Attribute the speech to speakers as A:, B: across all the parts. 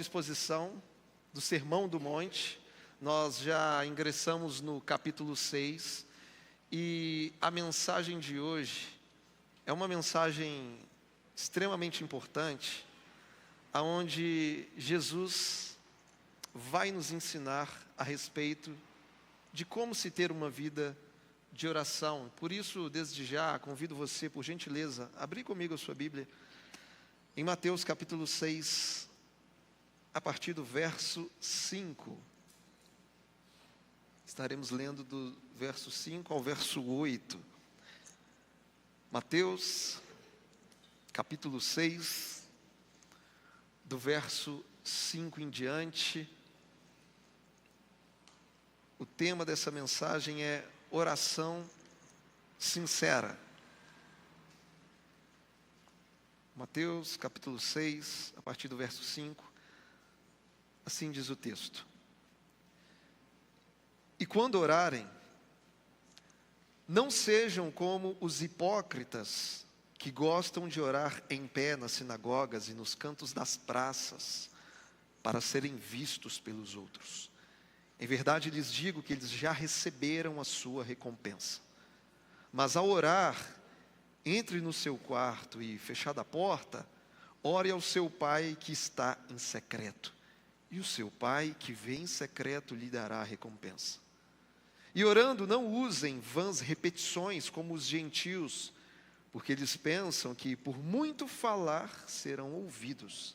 A: exposição do Sermão do Monte. Nós já ingressamos no capítulo 6 e a mensagem de hoje é uma mensagem extremamente importante, aonde Jesus vai nos ensinar a respeito de como se ter uma vida de oração. Por isso, desde já, convido você, por gentileza, a abrir comigo a sua Bíblia em Mateus capítulo 6, a partir do verso 5. Estaremos lendo do verso 5 ao verso 8. Mateus capítulo 6, do verso 5 em diante. O tema dessa mensagem é oração sincera. Mateus capítulo 6, a partir do verso 5, assim diz o texto: E quando orarem, não sejam como os hipócritas, que gostam de orar em pé nas sinagogas e nos cantos das praças, para serem vistos pelos outros. Em verdade lhes digo que eles já receberam a sua recompensa. Mas ao orar, entre no seu quarto e, fechada a porta, ore ao seu pai que está em secreto. E o seu pai que vê em secreto lhe dará a recompensa. E orando, não usem vãs repetições como os gentios, porque eles pensam que por muito falar serão ouvidos.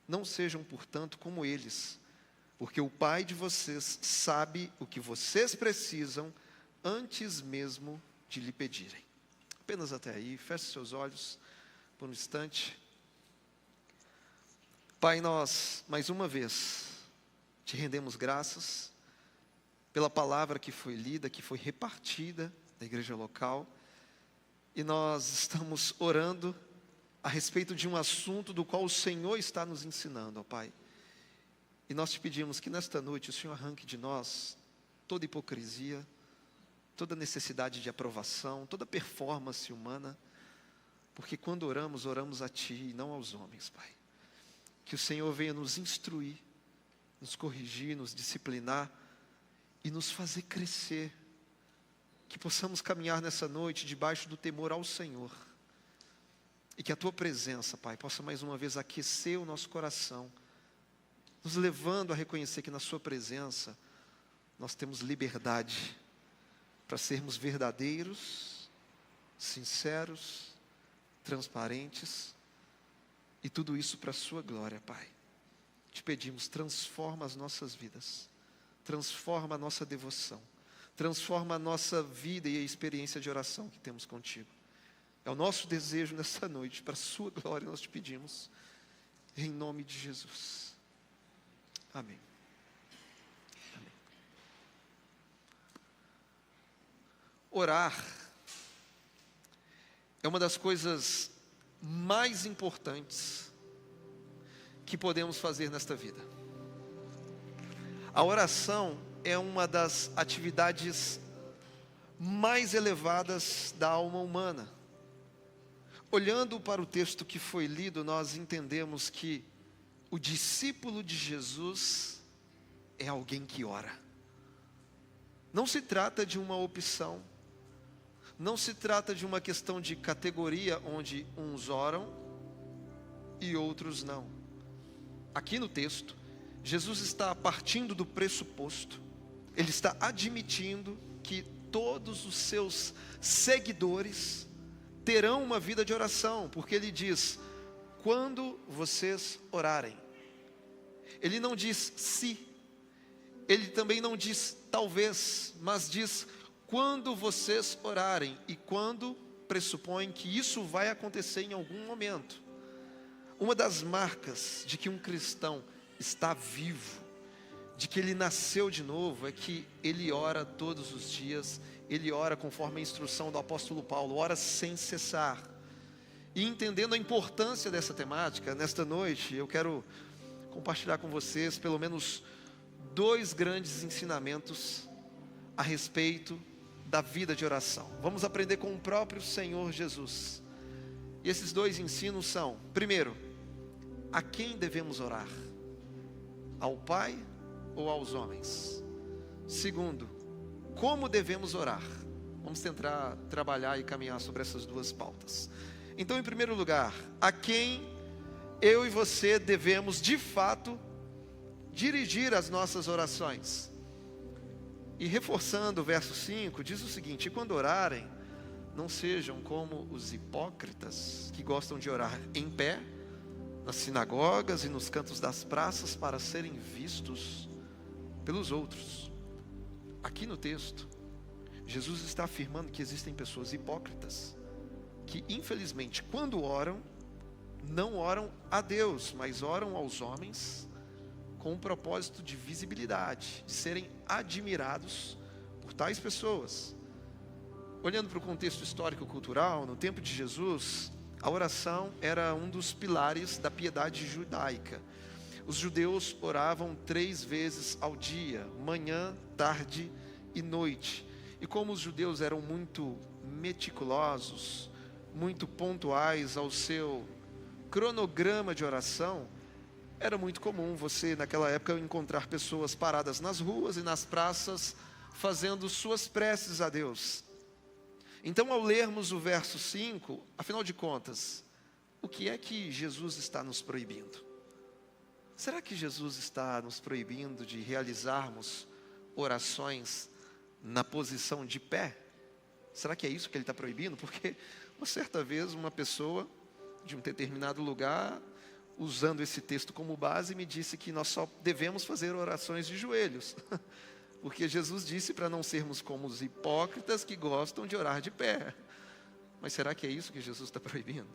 A: Não sejam, portanto, como eles, porque o Pai de vocês sabe o que vocês precisam antes mesmo de lhe pedirem. Apenas até aí, feche seus olhos por um instante. Pai, nós, mais uma vez, te rendemos graças pela palavra que foi lida, que foi repartida na igreja local. E nós estamos orando a respeito de um assunto do qual o Senhor está nos ensinando, ó Pai. E nós te pedimos que nesta noite o Senhor arranque de nós toda hipocrisia, toda necessidade de aprovação, toda performance humana, porque quando oramos, oramos a Ti e não aos homens, Pai. Que o Senhor venha nos instruir, nos corrigir, nos disciplinar e nos fazer crescer, que possamos caminhar nessa noite debaixo do temor ao Senhor, e que a Tua presença, Pai, possa mais uma vez aquecer o nosso coração, nos levando a reconhecer que na Sua presença nós temos liberdade para sermos verdadeiros, sinceros, transparentes, e tudo isso para a Sua glória, Pai. Te pedimos, transforma as nossas vidas, transforma a nossa devoção, transforma a nossa vida e a experiência de oração que temos contigo. É o nosso desejo nessa noite, para a Sua glória nós te pedimos, em nome de Jesus. Amém. Amém. Orar é uma das coisas mais importantes que podemos fazer nesta vida. A oração é uma das atividades mais elevadas da alma humana. Olhando para o texto que foi lido, nós entendemos que o discípulo de Jesus é alguém que ora. Não se trata de uma opção, não se trata de uma questão de categoria onde uns oram e outros não. Aqui no texto, Jesus está partindo do pressuposto, Ele está admitindo que todos os seus seguidores terão uma vida de oração, porque Ele diz: quando vocês orarem. Ele não diz se, Ele também não diz talvez, mas diz quando vocês orarem, e quando pressupõe que isso vai acontecer em algum momento. Uma das marcas de que um cristão está vivo, de que ele nasceu de novo, é que ele ora todos os dias, ele ora conforme a instrução do apóstolo Paulo, ora sem cessar. E entendendo a importância dessa temática, nesta noite eu quero compartilhar com vocês pelo menos 2 grandes ensinamentos a respeito da vida de oração. Vamos aprender com o próprio Senhor Jesus. E esses 2 ensinos são: primeiro, a quem devemos orar? Ao Pai ou aos homens? Segundo, como devemos orar? Vamos tentar trabalhar e caminhar sobre essas duas pautas. Então, em primeiro lugar, a quem eu e você devemos, de fato, dirigir as nossas orações? E reforçando o verso 5, diz o seguinte: e quando orarem, não sejam como os hipócritas, que gostam de orar em pé, nas sinagogas e nos cantos das praças, para serem vistos pelos outros. Aqui no texto, Jesus está afirmando que existem pessoas hipócritas, que infelizmente, quando oram, não oram a Deus, mas oram aos homens, com o propósito de visibilidade, de serem admirados por tais pessoas. Olhando para o contexto histórico-cultural, no tempo de Jesus, a oração era um dos pilares da piedade judaica. Os judeus oravam 3 vezes ao dia, manhã, tarde e noite. E como os judeus eram muito meticulosos, muito pontuais ao seu cronograma de oração, era muito comum você, naquela época, encontrar pessoas paradas nas ruas e nas praças, fazendo suas preces a Deus. Então, ao lermos o verso 5, afinal de contas, o que é que Jesus está nos proibindo? Será que Jesus está nos proibindo de realizarmos orações na posição de pé? Será que é isso que ele está proibindo? Porque uma certa vez uma pessoa de um determinado lugar, usando esse texto como base, me disse que nós só devemos fazer orações de joelhos. Porque Jesus disse para não sermos como os hipócritas que gostam de orar de pé. Mas será que é isso que Jesus está proibindo?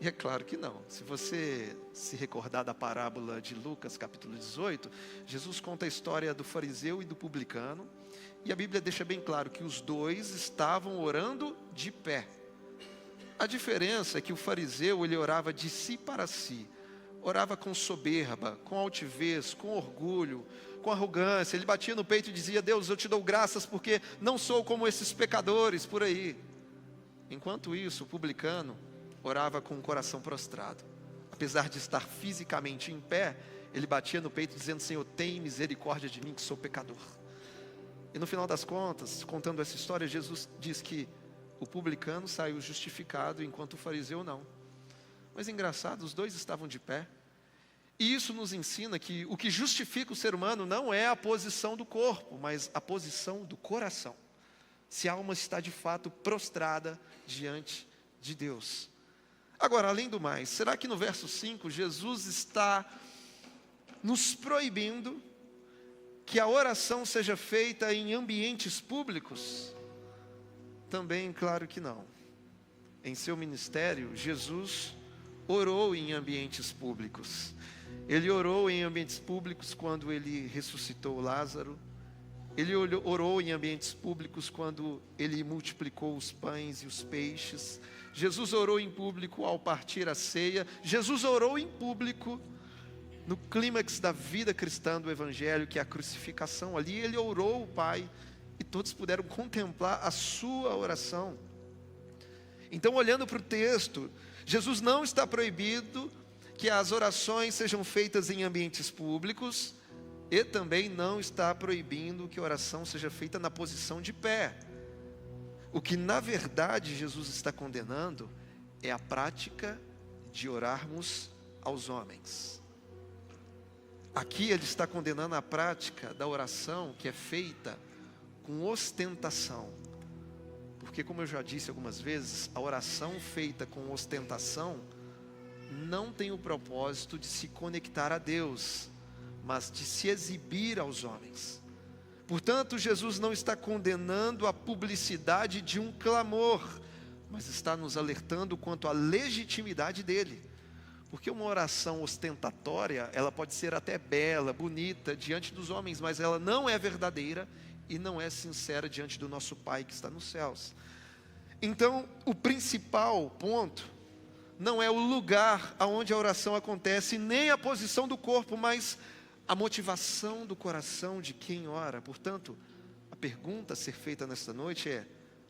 A: E é claro que não. Se você se recordar da parábola de Lucas, capítulo 18, Jesus conta a história do fariseu e do publicano, e a Bíblia deixa bem claro que os dois estavam orando de pé. A diferença é que o fariseu, ele orava de si para si, orava com soberba, com altivez, com orgulho, com arrogância. Ele batia no peito e dizia: Deus, eu te dou graças porque não sou como esses pecadores por aí. Enquanto isso, o publicano orava com o coração prostrado. Apesar de estar fisicamente em pé, ele batia no peito dizendo: Senhor, tem misericórdia de mim que sou pecador. E no final das contas, contando essa história, Jesus diz que o publicano saiu justificado, enquanto o fariseu não. Mas engraçado, os dois estavam de pé. E isso nos ensina que o que justifica o ser humano não é a posição do corpo, mas a posição do coração. Se a alma está de fato prostrada diante de Deus. Agora, além do mais, será que no verso 5, Jesus está nos proibindo que a oração seja feita em ambientes públicos? Também, claro que não. Em seu ministério, Jesus orou em ambientes públicos. Ele orou em ambientes públicos quando ele ressuscitou Lázaro. Ele orou em ambientes públicos quando ele multiplicou os pães e os peixes. Jesus orou em público ao partir a ceia. Jesus orou em público no clímax da vida cristã do Evangelho, que é a crucificação. Ali ele orou o Pai e todos puderam contemplar a sua oração. Então, olhando para o texto, Jesus não está proibido que as orações sejam feitas em ambientes públicos, e também não está proibindo que a oração seja feita na posição de pé. O que na verdade Jesus está condenando é a prática de orarmos aos homens. Aqui ele está condenando a prática da oração que é feita com ostentação. Porque, como eu já disse algumas vezes, a oração feita com ostentação não tem o propósito de se conectar a Deus, mas de se exibir aos homens. Portanto, Jesus não está condenando a publicidade de um clamor, mas está nos alertando quanto à legitimidade dele. Porque uma oração ostentatória, ela pode ser até bela, bonita diante dos homens, mas ela não é verdadeira e não é sincera diante do nosso Pai que está nos céus. Então, o principal ponto não é o lugar onde a oração acontece, nem a posição do corpo, mas a motivação do coração de quem ora. Portanto, a pergunta a ser feita nesta noite é: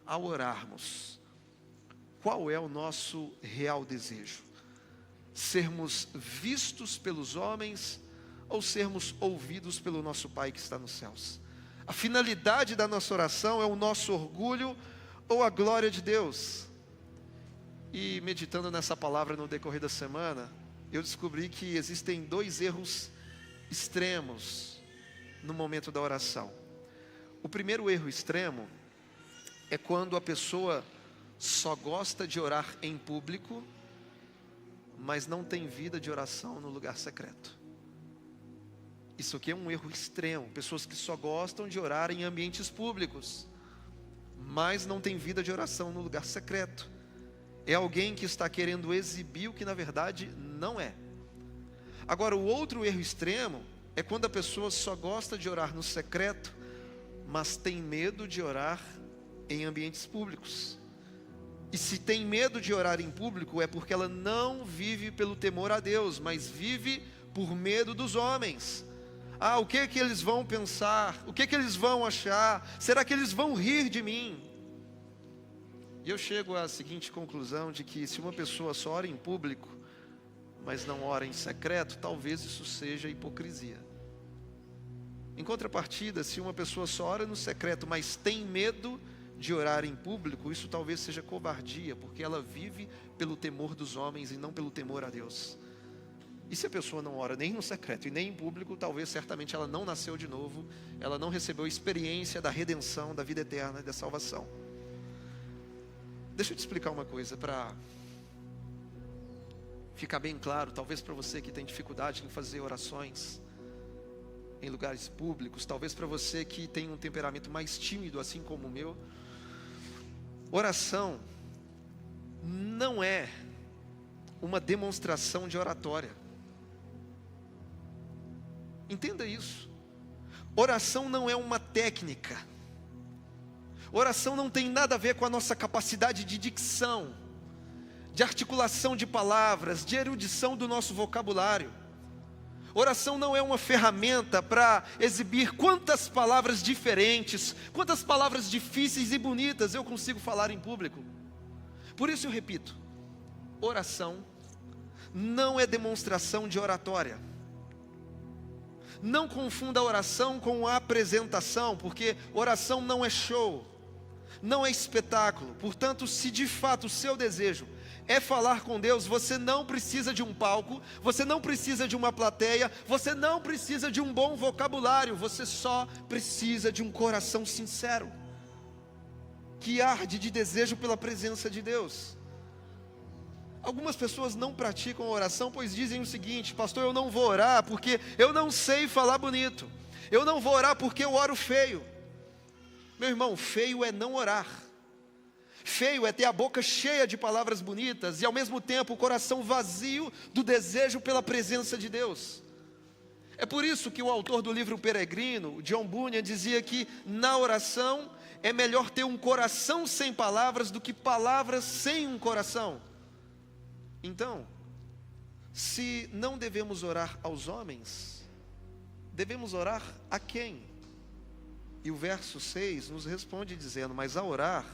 A: ao orarmos, qual é o nosso real desejo? Sermos vistos pelos homens ou sermos ouvidos pelo nosso Pai que está nos céus. A finalidade da nossa oração é o nosso orgulho ou a glória de Deus. E meditando nessa palavra no decorrer da semana, eu descobri que existem 2 erros extremos no momento da oração. O primeiro erro extremo é quando a pessoa só gosta de orar em público, mas não tem vida de oração no lugar secreto. Isso aqui é um erro extremo. Pessoas que só gostam de orar em ambientes públicos, mas não tem vida de oração no lugar secreto. É alguém que está querendo exibir o que na verdade não é. Agora, o outro erro extremo é quando a pessoa só gosta de orar no secreto, mas tem medo de orar em ambientes públicos. E se tem medo de orar em público, é porque ela não vive pelo temor a Deus, mas vive por medo dos homens. O que eles vão pensar? O que eles vão achar? Será que eles vão rir de mim? E eu chego à seguinte conclusão, de que se uma pessoa só ora em público, mas não ora em secreto, talvez isso seja hipocrisia. Em contrapartida, se uma pessoa só ora no secreto, mas tem medo de orar em público, isso talvez seja covardia, porque ela vive pelo temor dos homens e não pelo temor a Deus. E se a pessoa não ora nem no secreto e nem em público, talvez certamente ela não nasceu de novo, ela não recebeu a experiência da redenção, da vida eterna e da salvação. Deixa eu te explicar uma coisa para ficar bem claro, talvez para você que tem dificuldade em fazer orações em lugares públicos, talvez para você que tem um temperamento mais tímido, assim como o meu. Oração não é uma demonstração de oratória. Entenda isso. Oração não é uma técnica. Oração não tem nada a ver com a nossa capacidade de dicção, de articulação de palavras, de erudição do nosso vocabulário. Oração não é uma ferramenta para exibir quantas palavras diferentes, quantas palavras difíceis e bonitas eu consigo falar em público. Por isso eu repito, oração não é demonstração de oratória. Não confunda a oração com a apresentação, porque oração não é show, não é espetáculo. Portanto, se de fato o seu desejo é falar com Deus, você não precisa de um palco, você não precisa de uma plateia, você não precisa de um bom vocabulário, você só precisa de um coração sincero, que arde de desejo pela presença de Deus. Algumas pessoas não praticam oração, pois dizem o seguinte: pastor, eu não vou orar porque eu não sei falar bonito, eu não vou orar porque eu oro feio. Meu irmão, feio é não orar. Feio é ter a boca cheia de palavras bonitas e ao mesmo tempo o coração vazio do desejo pela presença de Deus. É por isso que o autor do livro Peregrino, John Bunyan, dizia que na oração é melhor ter um coração sem palavras do que palavras sem um coração. Então, se não devemos orar aos homens, devemos orar a quem? E o verso 6 nos responde dizendo: mas ao orar,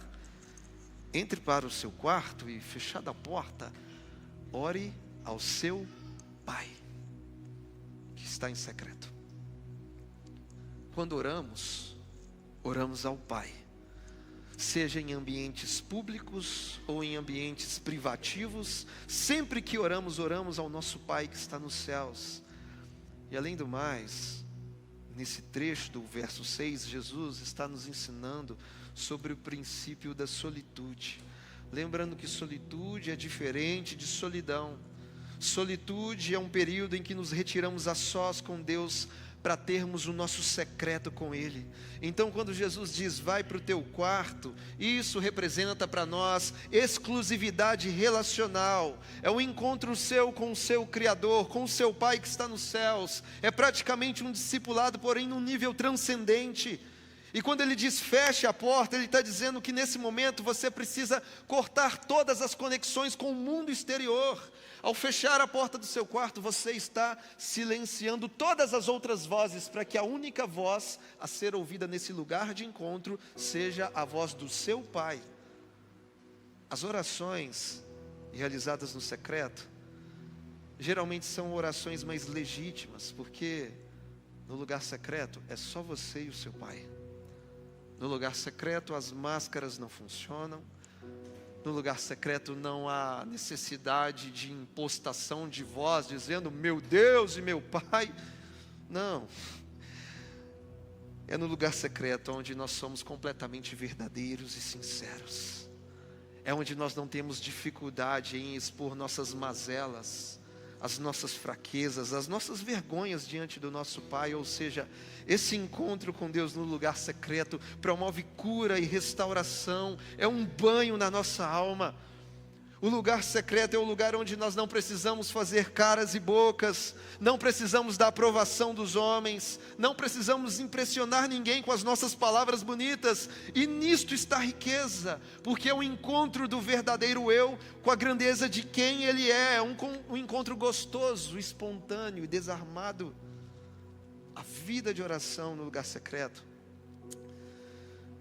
A: entre para o seu quarto e, fechada a porta, ore ao seu Pai, que está em secreto. Quando oramos, oramos ao Pai, seja em ambientes públicos ou em ambientes privativos. Sempre que oramos, oramos ao nosso Pai que está nos céus. E além do mais, nesse trecho do verso 6, Jesus está nos ensinando sobre o princípio da solitude. Lembrando que solitude é diferente de solidão. Solitude é um período em que nos retiramos a sós com Deus para termos o nosso secreto com Ele. Então, quando Jesus diz, vai para o teu quarto, isso representa para nós exclusividade relacional. É um encontro seu com o seu Criador, com o seu Pai que está nos céus. É praticamente um discipulado, porém num nível transcendente. E quando ele diz feche a porta, ele está dizendo que nesse momento você precisa cortar todas as conexões com o mundo exterior. Ao fechar a porta do seu quarto, você está silenciando todas as outras vozes, para que a única voz a ser ouvida nesse lugar de encontro seja a voz do seu Pai. As orações realizadas no secreto geralmente são orações mais legítimas, porque no lugar secreto é só você e o seu pai. No lugar secreto as máscaras não funcionam. No lugar secreto não há necessidade de impostação de voz, dizendo meu Deus e meu Pai. Não. É no lugar secreto onde nós somos completamente verdadeiros e sinceros. É onde nós não temos dificuldade em expor nossas mazelas, as nossas fraquezas, as nossas vergonhas diante do nosso Pai. Ou seja, esse encontro com Deus no lugar secreto promove cura e restauração, é um banho na nossa alma. O lugar secreto é o lugar onde nós não precisamos fazer caras e bocas, não precisamos da aprovação dos homens, não precisamos impressionar ninguém com as nossas palavras bonitas, e nisto está a riqueza, porque é o encontro do verdadeiro eu com a grandeza de quem ele é, um encontro gostoso, espontâneo e desarmado. A vida de oração no lugar secreto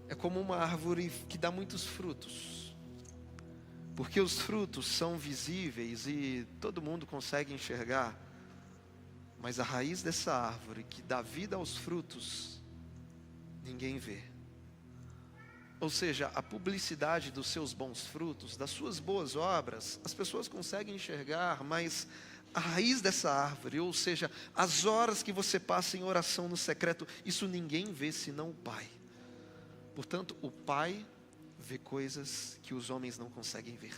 A: é como uma árvore que dá muitos frutos, porque os frutos são visíveis e todo mundo consegue enxergar, mas a raiz dessa árvore que dá vida aos frutos, ninguém vê. Ou seja, a publicidade dos seus bons frutos, das suas boas obras, as pessoas conseguem enxergar, mas a raiz dessa árvore, ou seja, as horas que você passa em oração no secreto, isso ninguém vê senão o Pai. Portanto, o Pai vê coisas que os homens não conseguem ver.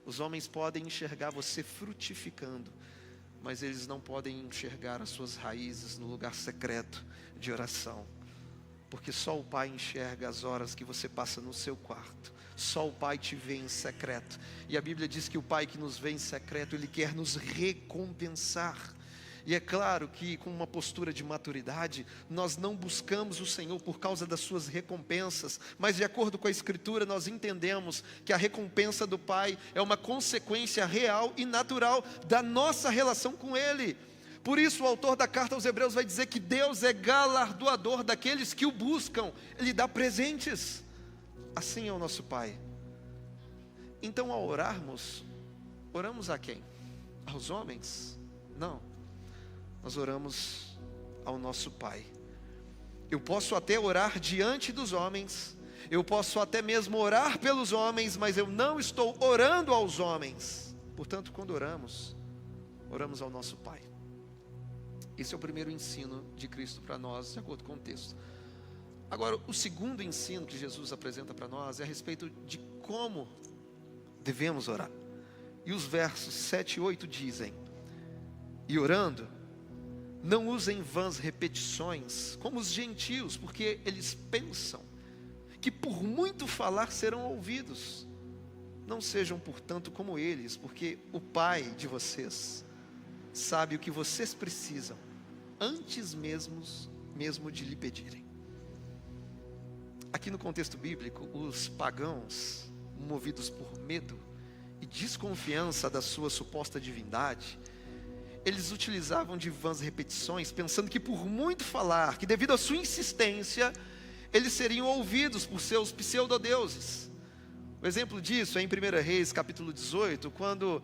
A: Os homens podem enxergar você frutificando, mas eles não podem enxergar as suas raízes no lugar secreto de oração, porque só o Pai enxerga as horas que você passa no seu quarto. Só o Pai te vê em secreto, e a Bíblia diz que o Pai que nos vê em secreto, Ele quer nos recompensar. E é claro que com uma postura de maturidade, nós não buscamos o Senhor por causa das suas recompensas, mas de acordo com a Escritura nós entendemos que a recompensa do Pai é uma consequência real e natural da nossa relação com Ele. Por isso o autor da carta aos Hebreus vai dizer que Deus é galardoador daqueles que o buscam, Ele dá presentes. Assim é o nosso Pai. Então ao orarmos, oramos a quem? Aos homens? Não. Nós oramos ao nosso Pai. Eu posso até orar diante dos homens, eu posso até mesmo orar pelos homens, mas eu não estou orando aos homens. Portanto, quando oramos ao nosso Pai. Esse é o primeiro ensino de Cristo para nós, de acordo com o texto. Agora, o segundo ensino que Jesus apresenta para nós é a respeito de como devemos orar. E os versos 7 e 8 dizem: e orando, não usem vãs repetições, como os gentios, porque eles pensam que por muito falar serão ouvidos. Não sejam, portanto, como eles, porque o Pai de vocês sabe o que vocês precisam, antes mesmo de lhe pedirem. Aqui no contexto bíblico, os pagãos, movidos por medo e desconfiança da sua suposta divindade, eles utilizavam de vãs repetições, pensando que por muito falar, que devido à sua insistência, eles seriam ouvidos por seus pseudodeuses. O exemplo disso é em 1 Reis, capítulo 18, quando,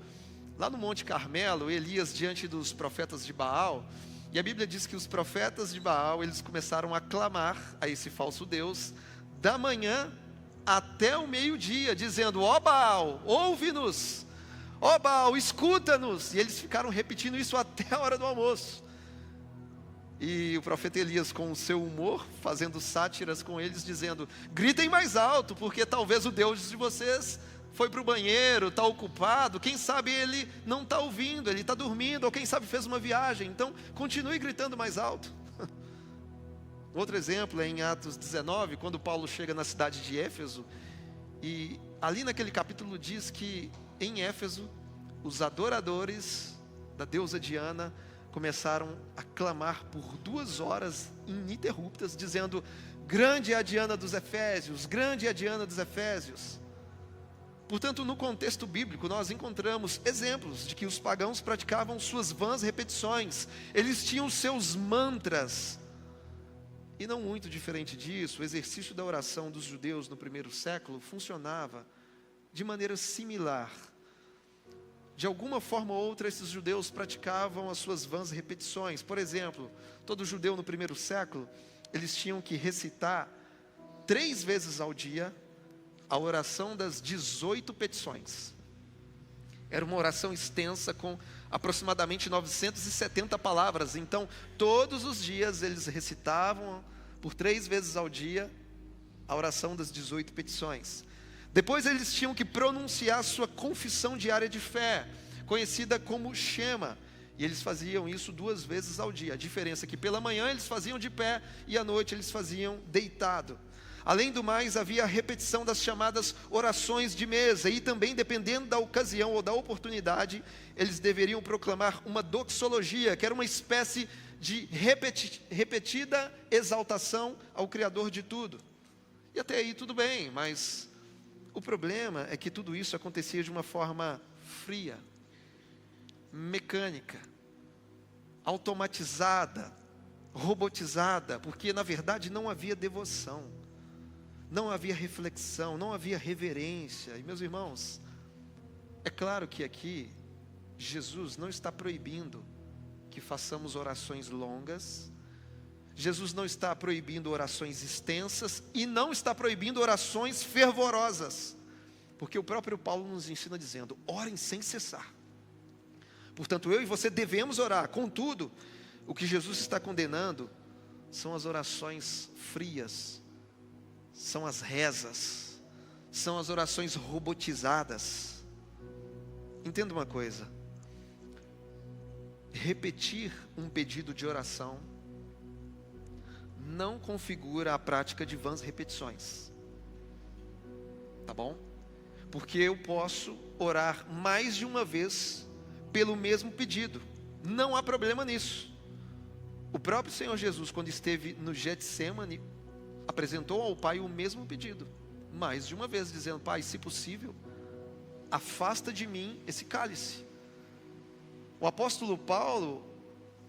A: lá no Monte Carmelo, Elias diante dos profetas de Baal, e a Bíblia diz que os profetas de Baal, eles começaram a clamar a esse falso Deus, da manhã até o meio-dia, dizendo: ó Baal, ouve-nos! Ó Baal, escuta-nos! E eles ficaram repetindo isso até a hora do almoço. E o profeta Elias, com o seu humor, fazendo sátiras com eles, dizendo: gritem mais alto, porque talvez o Deus de vocês foi para o banheiro, está ocupado, quem sabe ele não está ouvindo, ele está dormindo, ou quem sabe fez uma viagem, então continue gritando mais alto. Outro exemplo é em Atos 19, quando Paulo chega na cidade de Éfeso, e ali naquele capítulo diz que em Éfeso, os adoradores da deusa Diana começaram a clamar por 2 horas ininterruptas, dizendo: grande é a Diana dos Efésios, grande é a Diana dos Efésios. Portanto, no contexto bíblico, nós encontramos exemplos de que os pagãos praticavam suas vãs repetições, eles tinham seus mantras. E não muito diferente disso, o exercício da oração dos judeus no primeiro século funcionava de maneira similar. de alguma forma ou outra, esses judeus praticavam as suas vãs repetições. Por exemplo, todo judeu no primeiro século, eles tinham que recitar 3 vezes ao dia a oração das 18 petições. Era uma oração extensa com aproximadamente 970 palavras. Então, todos os dias eles recitavam por 3 vezes ao dia a oração das 18 petições. Depois eles tinham que pronunciar a sua confissão diária de fé, conhecida como Shema. E eles faziam isso 2 vezes ao dia. A diferença é que pela manhã eles faziam de pé e à noite eles faziam deitado. Além do mais, havia a repetição das chamadas orações de mesa. E também, dependendo da ocasião ou da oportunidade, eles deveriam proclamar uma doxologia, que era uma espécie de repetida exaltação ao Criador de tudo. E até aí tudo bem, mas o problema é que tudo isso acontecia de uma forma fria, mecânica, automatizada, robotizada, porque na verdade não havia devoção, não havia reflexão, não havia reverência. E meus irmãos, é claro que aqui Jesus não está proibindo que façamos orações longas, Jesus não está proibindo orações extensas e não está proibindo orações fervorosas, porque o próprio Paulo nos ensina dizendo: orem sem cessar. Portanto, eu e você devemos orar. Contudo, o que Jesus está condenando são as orações frias, são as rezas, são as orações robotizadas. Entenda uma coisa: repetir um pedido de oração não configura a prática de vãs repetições, tá bom? Porque eu posso orar mais de uma vez pelo mesmo pedido, não há problema nisso. O próprio Senhor Jesus, quando esteve no Getsêmani, apresentou ao Pai o mesmo pedido, mais de uma vez, dizendo: Pai, se possível, afasta de mim esse cálice. O apóstolo Paulo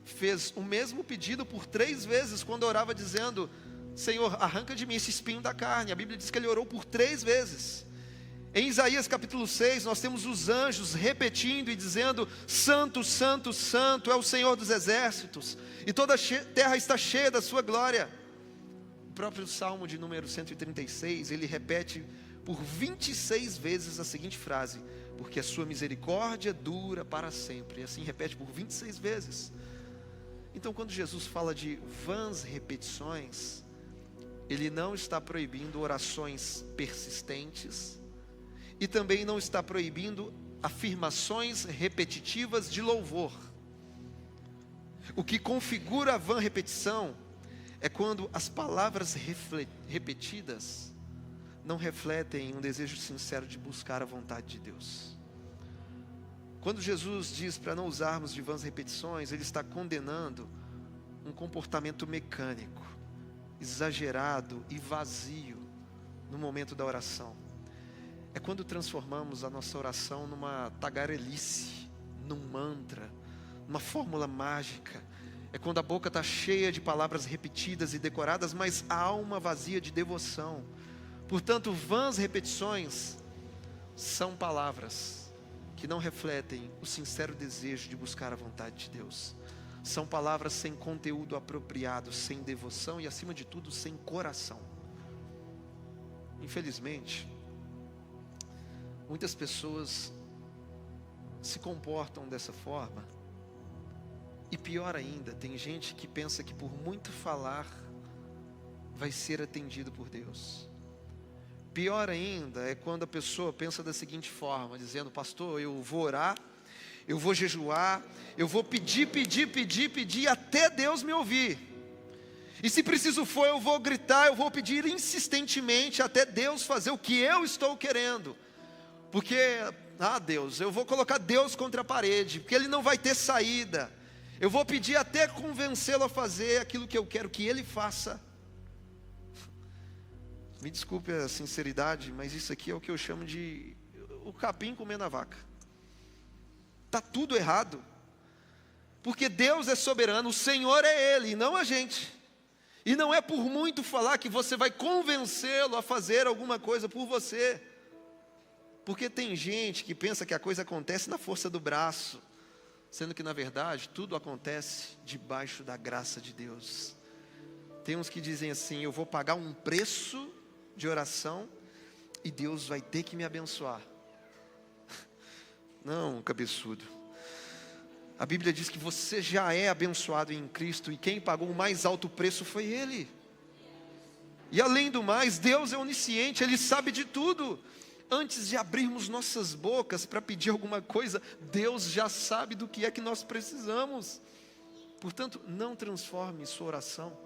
A: fez o mesmo pedido por 3 vezes, quando orava dizendo: Senhor, arranca de mim esse espinho da carne. A Bíblia diz que ele orou por 3 vezes. Em Isaías capítulo 6, nós temos os anjos repetindo e dizendo: Santo, Santo, Santo é o Senhor dos exércitos, e toda a terra está cheia da sua glória. O próprio Salmo de número 136, ele repete por 26 vezes a seguinte frase: porque a sua misericórdia dura para sempre. E assim repete por 26 vezes. Então, quando Jesus fala de vãs repetições, ele não está proibindo orações persistentes e também não está proibindo afirmações repetitivas de louvor. O que configura a vã repetição é quando as palavras repetidas não refletem um desejo sincero de buscar a vontade de Deus. Quando Jesus diz para não usarmos de vãs repetições, ele está condenando um comportamento mecânico, exagerado e vazio no momento da oração. É quando transformamos a nossa oração numa tagarelice, num mantra, numa fórmula mágica. É quando a boca está cheia de palavras repetidas e decoradas, mas a alma vazia de devoção. Portanto, vãs repetições são palavras que não refletem o sincero desejo de buscar a vontade de Deus. São palavras sem conteúdo apropriado, sem devoção e, acima de tudo, sem coração. Infelizmente, muitas pessoas se comportam dessa forma. E pior ainda, tem gente que pensa que por muito falar vai ser atendido por Deus. Pior ainda é quando a pessoa pensa da seguinte forma, dizendo: pastor, eu vou orar, eu vou jejuar, eu vou pedir até Deus me ouvir. E se preciso for, eu vou gritar, eu vou pedir insistentemente até Deus fazer o que eu estou querendo. Porque, Deus, eu vou colocar Deus contra a parede, porque Ele não vai ter saída. Eu vou pedir até convencê-lo a fazer aquilo que eu quero que Ele faça. Me desculpe a sinceridade, mas isso aqui é o que eu chamo de o capim comendo a vaca. Está tudo errado. Porque Deus é soberano, o Senhor é Ele, e não a gente. E não é por muito falar que você vai convencê-lo a fazer alguma coisa por você. Porque tem gente que pensa que a coisa acontece na força do braço, sendo que na verdade tudo acontece debaixo da graça de Deus. Tem uns que dizem assim: eu vou pagar um preço de oração e Deus vai ter que me abençoar. Não, cabeçudo. A Bíblia diz que você já é abençoado em Cristo, e quem pagou o mais alto preço foi Ele. E além do mais, Deus é onisciente, Ele sabe de tudo. Antes de abrirmos nossas bocas para pedir alguma coisa, Deus já sabe do que é que nós precisamos. Portanto, não transforme sua oração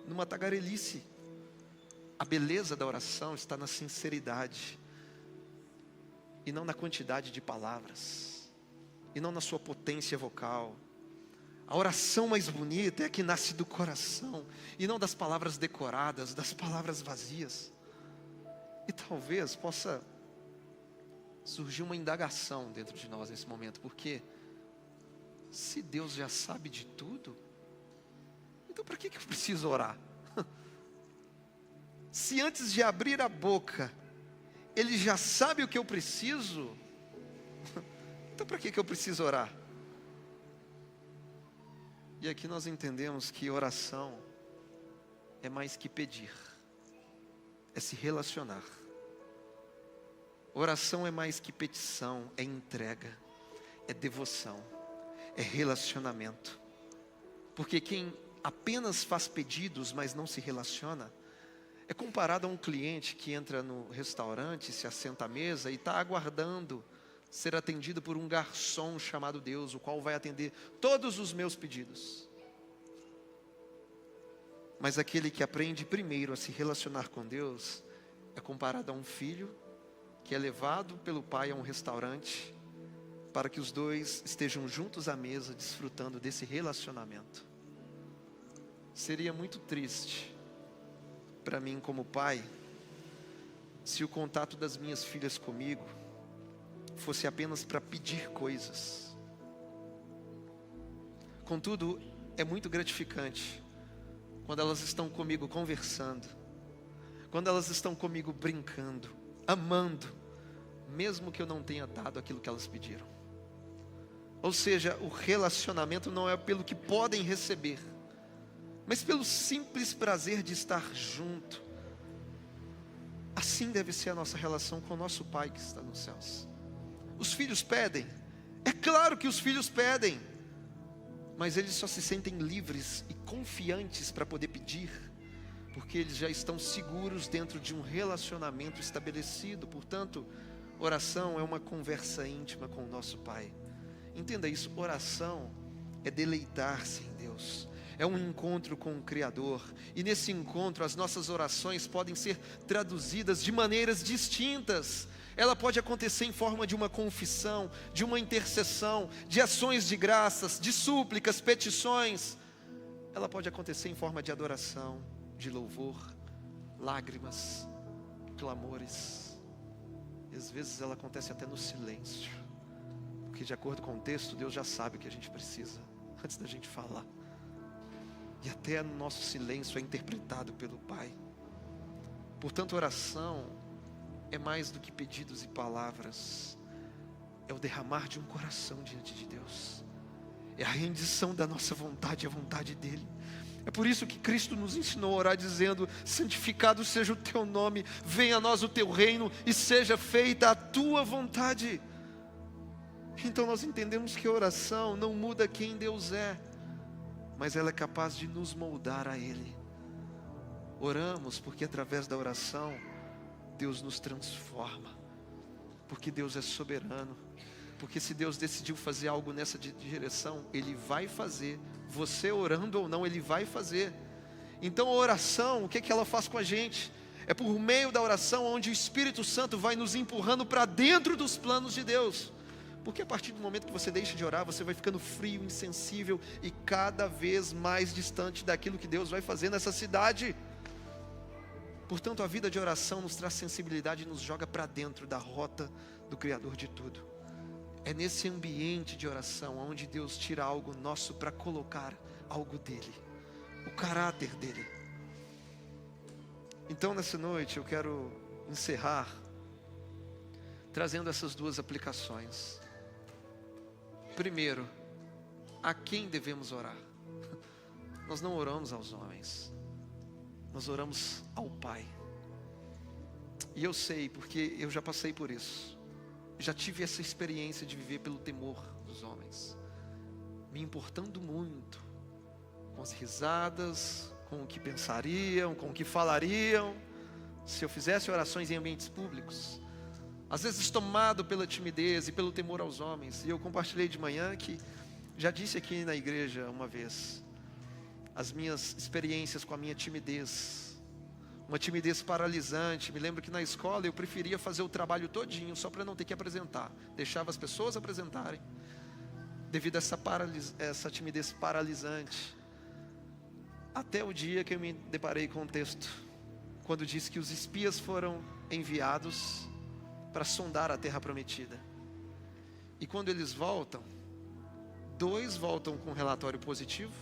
A: numa tagarelice. A beleza da oração está na sinceridade, e não na quantidade de palavras, e não na sua potência vocal. A oração mais bonita é a que nasce do coração, e não das palavras decoradas, das palavras vazias. E talvez possa surgir uma indagação dentro de nós nesse momento, porque se Deus já sabe de tudo, então para que eu preciso orar? Se antes de abrir a boca, Ele já sabe o que eu preciso, então para que eu preciso orar? E aqui nós entendemos que oração é mais que pedir, é se relacionar. Oração é mais que petição, é entrega, é devoção, é relacionamento. Porque quem apenas faz pedidos, mas não se relaciona, é comparado a um cliente que entra no restaurante, se assenta à mesa e está aguardando ser atendido por um garçom chamado Deus, o qual vai atender todos os meus pedidos. Mas aquele que aprende primeiro a se relacionar com Deus é comparado a um filho que é levado pelo pai a um restaurante para que os dois estejam juntos à mesa desfrutando desse relacionamento. Seria muito triste para mim como pai se o contato das minhas filhas comigo fosse apenas para pedir coisas. Contudo, é muito gratificante quando elas estão comigo conversando, quando elas estão comigo brincando, amando, mesmo que eu não tenha dado aquilo que elas pediram. Ou seja, o relacionamento não é pelo que podem receber, mas pelo simples prazer de estar junto. Assim deve ser a nossa relação com o nosso Pai que está nos céus. Os filhos pedem, é claro que os filhos pedem, mas eles só se sentem livres e confiantes para poder pedir, porque eles já estão seguros dentro de um relacionamento estabelecido. Portanto, oração é uma conversa íntima com o nosso Pai. Entenda isso, oração é deleitar-se em Deus, é um encontro com o Criador, e nesse encontro as nossas orações podem ser traduzidas de maneiras distintas. Ela pode acontecer em forma de uma confissão, de uma intercessão, de ações de graças, de súplicas, petições. Ela pode acontecer em forma de adoração, de louvor, lágrimas, clamores. E às vezes ela acontece até no silêncio, porque de acordo com o texto, Deus já sabe o que a gente precisa antes da gente falar. E até no nosso silêncio é interpretado pelo Pai. Portanto, oração é mais do que pedidos e palavras, é o derramar de um coração diante de Deus, é a rendição da nossa vontade à vontade dEle. É por isso que Cristo nos ensinou a orar dizendo: santificado seja o teu nome, venha a nós o teu reino e seja feita a tua vontade. Então nós entendemos que a oração não muda quem Deus é, mas ela é capaz de nos moldar a Ele. Oramos porque através da oração Deus nos transforma, porque Deus é soberano, porque se Deus decidiu fazer algo nessa direção, Ele vai fazer. Você orando ou não, Ele vai fazer. Então a oração, o que é que ela faz com a gente? É por meio da oração onde o Espírito Santo vai nos empurrando para dentro dos planos de Deus. Porque a partir do momento que você deixa de orar, você vai ficando frio, insensível e cada vez mais distante daquilo que Deus vai fazer nessa cidade. Portanto, a vida de oração nos traz sensibilidade e nos joga para dentro da rota do Criador de tudo. É nesse ambiente de oração onde Deus tira algo nosso para colocar algo dele, o caráter dele. Então nessa noite eu quero encerrar trazendo essas duas aplicações. Primeiro, a quem devemos orar? Nós não oramos aos homens, nós oramos ao Pai. E eu sei, porque eu já passei por isso. Já tive essa experiência de viver pelo temor dos homens, me importando muito com as risadas, com o que pensariam, com o que falariam, se eu fizesse orações em ambientes públicos. Às vezes tomado pela timidez e pelo temor aos homens. E eu compartilhei de manhã que já disse aqui na igreja uma vez as minhas experiências com a minha timidez, uma timidez paralisante. Me lembro que na escola eu preferia fazer o trabalho todinho só para não ter que apresentar, deixava as pessoas apresentarem, devido a essa timidez paralisante. Até o dia que eu me deparei com um texto, quando diz que os espias foram enviados para sondar a terra prometida. E quando eles voltam, 2 voltam com relatório positivo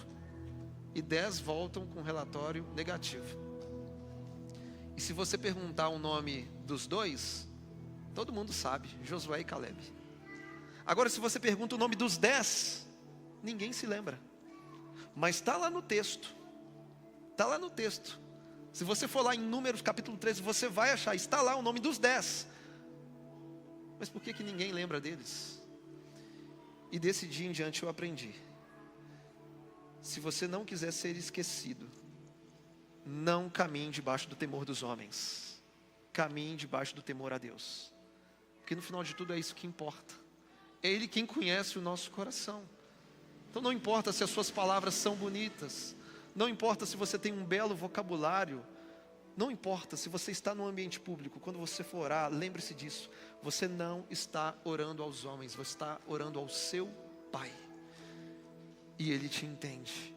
A: e 10 voltam com relatório negativo. E se você perguntar o nome dos 2, todo mundo sabe, Josué e Caleb. Agora, se você pergunta o nome dos 10, ninguém se lembra. Mas está lá no texto. Está lá no texto. Se você for lá em Números capítulo 13, você vai achar, está lá o nome dos 10. Mas por que ninguém lembra deles? E desse dia em diante eu aprendi. Se você não quiser ser esquecido, não caminhe debaixo do temor dos homens. Caminhe debaixo do temor a Deus. Porque no final de tudo é isso que importa. É Ele quem conhece o nosso coração. Então não importa se as suas palavras são bonitas, não importa se você tem um belo vocabulário, não importa se você está no ambiente público. Quando você for orar, lembre-se disso. Você não está orando aos homens, você está orando ao seu Pai. E Ele te entende.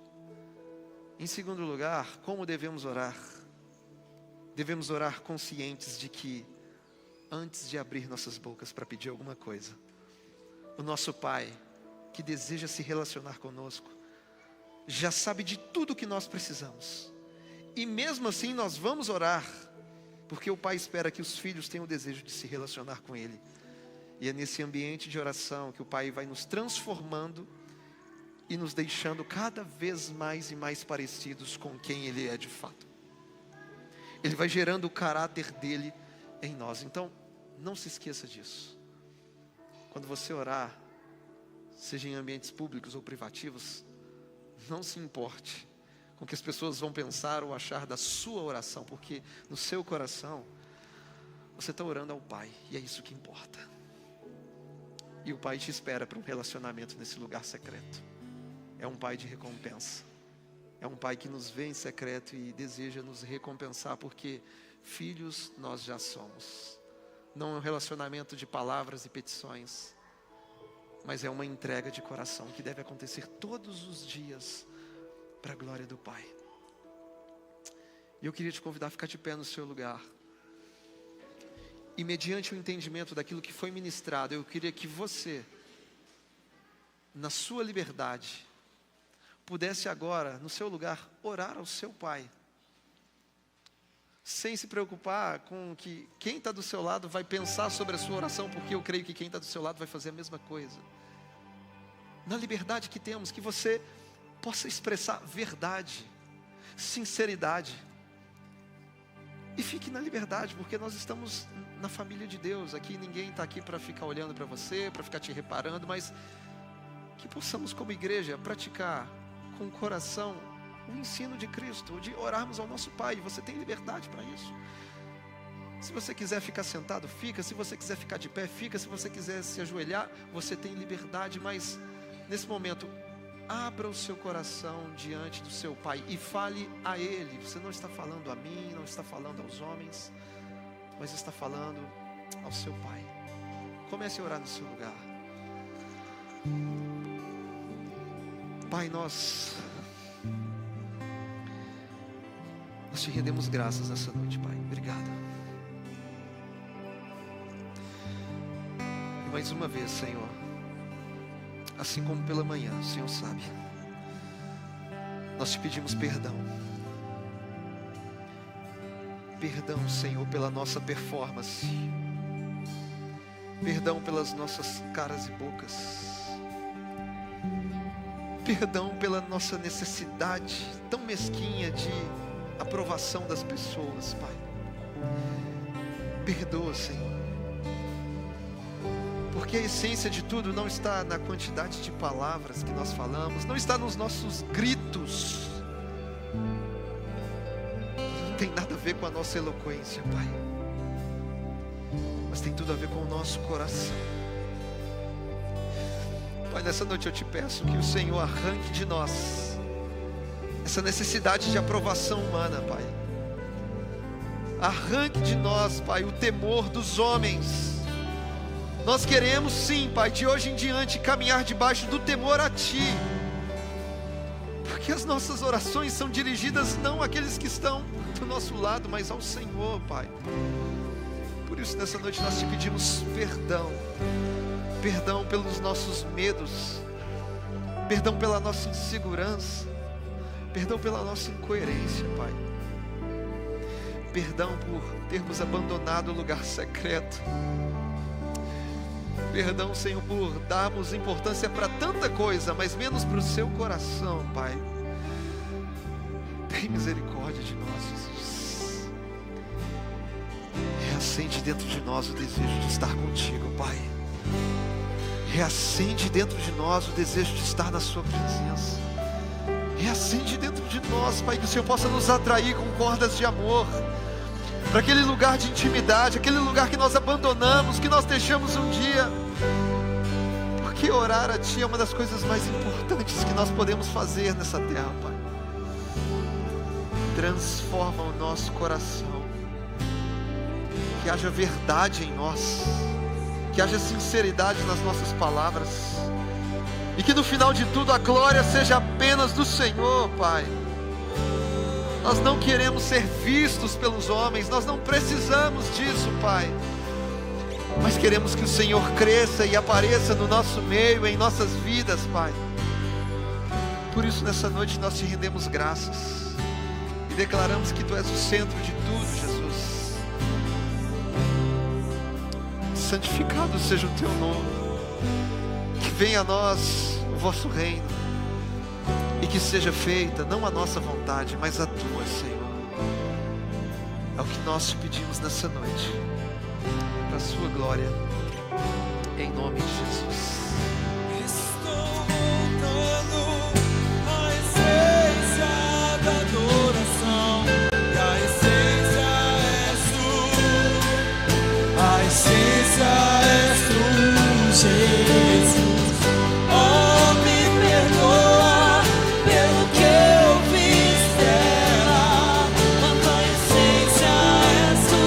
A: Em segundo lugar, como devemos orar? Devemos orar conscientes de que, antes de abrir nossas bocas para pedir alguma coisa, o nosso Pai, que deseja se relacionar conosco, já sabe de tudo que nós precisamos. E mesmo assim nós vamos orar, porque o Pai espera que os filhos tenham o desejo de se relacionar com Ele. E é nesse ambiente de oração que o Pai vai nos transformando e nos deixando cada vez mais e mais parecidos com quem Ele é de fato. Ele vai gerando o caráter dEle em nós. Então, não se esqueça disso. Quando você orar, seja em ambientes públicos ou privativos, não se importe com o que as pessoas vão pensar ou achar da sua oração, porque no seu coração você está orando ao Pai, e é isso que importa. E o Pai te espera para um relacionamento nesse lugar secreto. É um Pai de recompensa. É um Pai que nos vê em secreto e deseja nos recompensar, porque filhos nós já somos. Não é um relacionamento de palavras e petições, mas é uma entrega de coração que deve acontecer todos os dias para a glória do Pai. E eu queria te convidar a ficar de pé no seu lugar. E mediante o entendimento daquilo que foi ministrado, eu queria que você, na sua liberdade, pudesse agora, no seu lugar, orar ao seu Pai. Sem se preocupar com que quem está do seu lado vai pensar sobre a sua oração, porque eu creio que quem está do seu lado vai fazer a mesma coisa. Na liberdade que temos, que você possa expressar verdade, sinceridade. E fique na liberdade, porque nós estamos na família de Deus. Aqui ninguém está aqui para ficar olhando para você, para ficar te reparando, mas que possamos como igreja praticar com o coração o ensino de Cristo, de orarmos ao nosso Pai. Você tem liberdade para isso. Se você quiser ficar sentado, fica. Se você quiser ficar de pé, fica. Se você quiser se ajoelhar, você tem liberdade. Mas nesse momento, abra o seu coração diante do seu Pai e fale a Ele. Você não está falando a mim, não está falando aos homens, mas está falando ao seu Pai. Comece a orar no seu lugar. Pai, nós te rendemos graças nessa noite, Pai. Obrigado. E mais uma vez, Senhor, assim como pela manhã, o Senhor sabe, nós te pedimos perdão. Perdão, Senhor, pela nossa performance. Perdão pelas nossas caras e bocas. Perdão pela nossa necessidade tão mesquinha de aprovação das pessoas, Pai. Perdoa, Senhor. Porque a essência de tudo não está na quantidade de palavras que nós falamos, não está nos nossos gritos. Não tem nada a ver com a nossa eloquência, Pai. Mas tem tudo a ver com o nosso coração. Pai, nessa noite eu te peço que o Senhor arranque de nós essa necessidade de aprovação humana, Pai. Arranque de nós, Pai, o temor dos homens. Nós queremos sim, Pai, de hoje em diante caminhar debaixo do temor a Ti, porque as nossas orações são dirigidas não àqueles que estão do nosso lado, mas ao Senhor, Pai. Por isso nessa noite nós te pedimos perdão. Perdão pelos nossos medos, perdão pela nossa insegurança, perdão pela nossa incoerência, Pai. Perdão por termos abandonado o lugar secreto. Perdão, Senhor, por darmos importância para tanta coisa, mas menos para o seu coração, Pai. Tem misericórdia de nós, Jesus. Reacende dentro de nós o desejo de estar contigo, Pai. Reacende dentro de nós o desejo de estar na sua presença. Reacende dentro de nós, Pai, que o Senhor possa nos atrair com cordas de amor para aquele lugar de intimidade, aquele lugar que nós abandonamos, que nós deixamos um dia. Porque orar a Ti é uma das coisas mais importantes que nós podemos fazer nessa terra, Pai. Transforma o nosso coração, que haja verdade em nós, que haja sinceridade nas nossas palavras, e que no final de tudo a glória seja apenas do Senhor, Pai. Nós não queremos ser vistos pelos homens, nós não precisamos disso, Pai, mas queremos que o Senhor cresça e apareça no nosso meio, em nossas vidas, Pai. Por isso nessa noite nós te rendemos graças e declaramos que Tu és o centro de tudo, Jesus. Santificado seja o Teu nome, que venha a nós o vosso reino, e que seja feita não a nossa vontade, mas a Tua, Senhor. É o que nós te pedimos nessa noite, para a Sua glória, em nome de Jesus.
B: Estou voltando à essência da adoração, e a essência és Tu, a essência és Tu, Jesus. Oh, me perdoa pelo que eu fiz dela, quando a essência és Tu,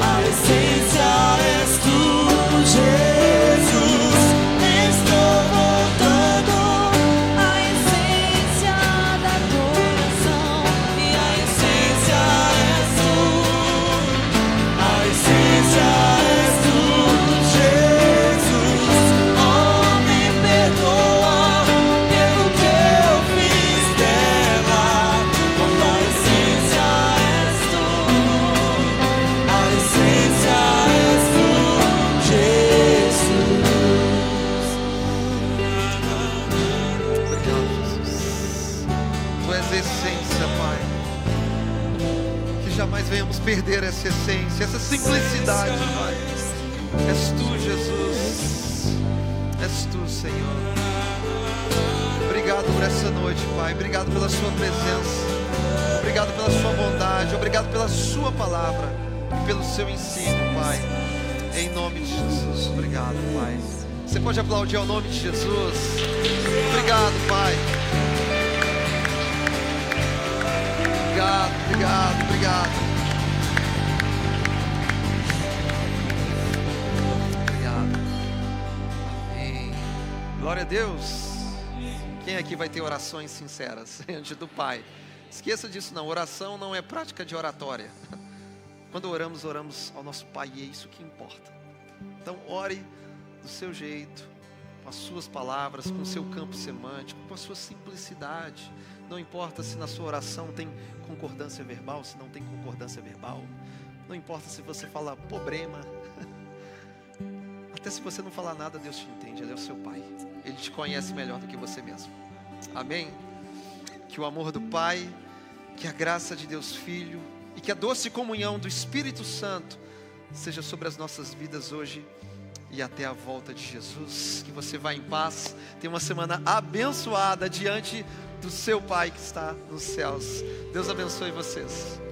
B: a essência és Tu, Jesus. Estou voltando à essência da adoração, e a essência és Tu, a essência és Tu, Jesus. Oh, me perdoa pelo que eu fiz dela, quando a essência és Tu, a essência és Tu, Jesus.
A: Obrigado, Jesus. Tu és essência, Pai. Que jamais venhamos perder essa essência, essa simplicidade, Pai. És Tu, Jesus. És Tu, Senhor. Obrigado por essa noite, Pai. Obrigado pela Sua presença. Obrigado pela Sua bondade. Obrigado pela Sua palavra e pelo Seu ensino, Pai. Em nome de Jesus. Obrigado, Pai. Você pode aplaudir ao nome de Jesus. Obrigado, Pai. Obrigado, obrigado, obrigado. Obrigado. Amém. Glória a Deus. Quem aqui vai ter orações sinceras diante do Pai? Esqueça disso não. Oração não é prática de oratória. Quando oramos, oramos ao nosso Pai, e é isso que importa. Então ore do seu jeito, com as suas palavras, com o seu campo semântico, com a sua simplicidade. Não importa se na sua oração tem concordância verbal, se não tem concordância verbal. Não importa se você fala problema. Até se você não falar nada, Deus te entende. Ele é o seu Pai. Ele te conhece melhor do que você mesmo. Amém? Que o amor do Pai, que a graça de Deus Filho e que a doce comunhão do Espírito Santo seja sobre as nossas vidas hoje e até a volta de Jesus. Que você vá em paz, tenha uma semana abençoada diante do seu Pai que está nos céus. Deus abençoe vocês.